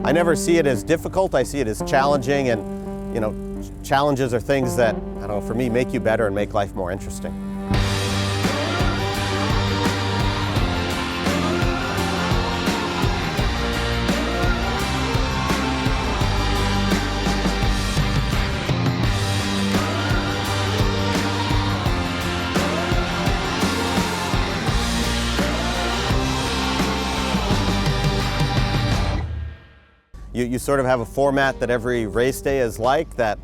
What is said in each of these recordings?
I never see it as difficult, I see it as challenging, and challenges are things that, I don't know, for me, make you better and make life more interesting. You sort of have a format that every race day is like, that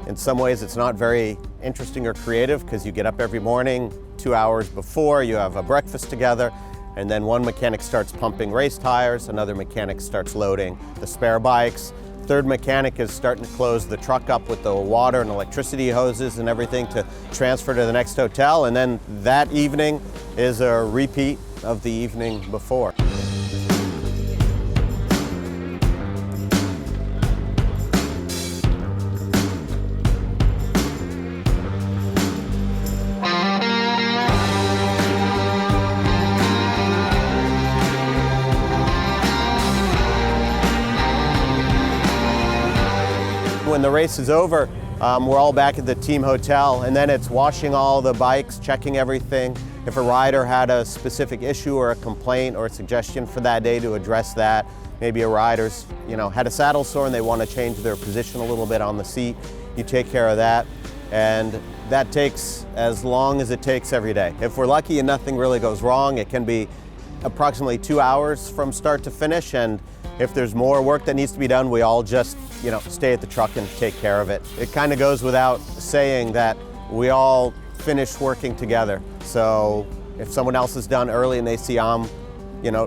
in some ways it's not very interesting or creative because you get up every morning 2 hours before, you have a breakfast together, and then one mechanic starts pumping race tires, another mechanic starts loading the spare bikes, third mechanic is starting to close the truck up with the water and electricity hoses and everything to transfer to the next hotel, and then that evening is a repeat of the evening before. When the race is over, we're all back at the team hotel, and then it's washing all the bikes, checking everything. If a rider had a specific issue or a complaint or a suggestion for that day, to address that. Maybe a rider's had a saddle sore and they want to change their position a little bit on the seat. You take care of that, and that takes as long as it takes every day. If we're lucky and nothing really goes wrong, it can be approximately 2 hours from start to finish, and if there's more work that needs to be done, we all just stay at the truck and take care of it. It kind of goes without saying that we all finish working together. So if someone else is done early and they see I'm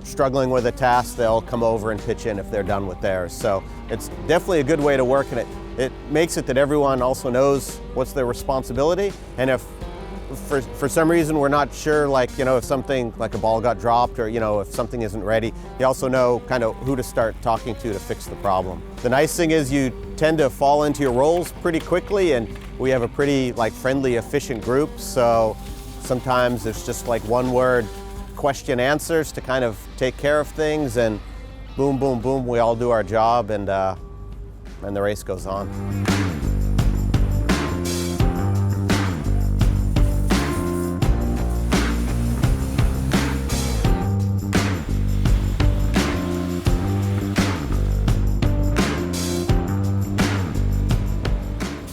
struggling with a task, they'll come over and pitch in if they're done with theirs. So it's definitely a good way to work, and it makes it that everyone also knows what's their responsibility. And if for some reason we're not sure, if something like a ball got dropped, or if something isn't ready, you also know kind of who to start talking to fix the problem. The nice thing is you tend to fall into your roles pretty quickly, and we have a pretty friendly, efficient group. So sometimes it's just one word question answers to kind of take care of things, and boom, boom, boom, we all do our job, and the race goes on.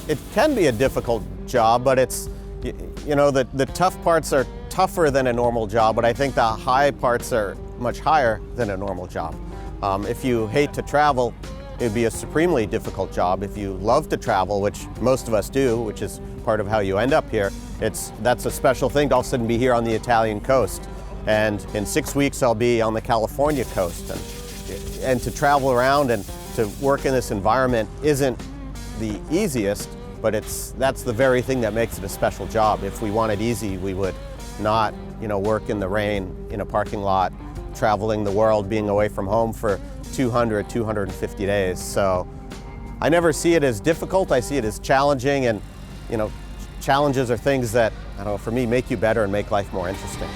It can be a difficult job, but it's, the tough parts are tougher than a normal job, but I think the high parts are much higher than a normal job. If you hate to travel, it'd be a supremely difficult job. If you love to travel, which most of us do, which is part of how you end up here, that's a special thing to all of a sudden be here on the Italian coast. And in 6 weeks, I'll be on the California coast. And to travel around and to work in this environment isn't the easiest, but that's the very thing that makes it a special job. If we want it easy, we would not, work in the rain in a parking lot, traveling the world, being away from home for 250 days. So I never see it as difficult, I see it as challenging, and challenges are things that, I don't know, for me, make you better and make life more interesting.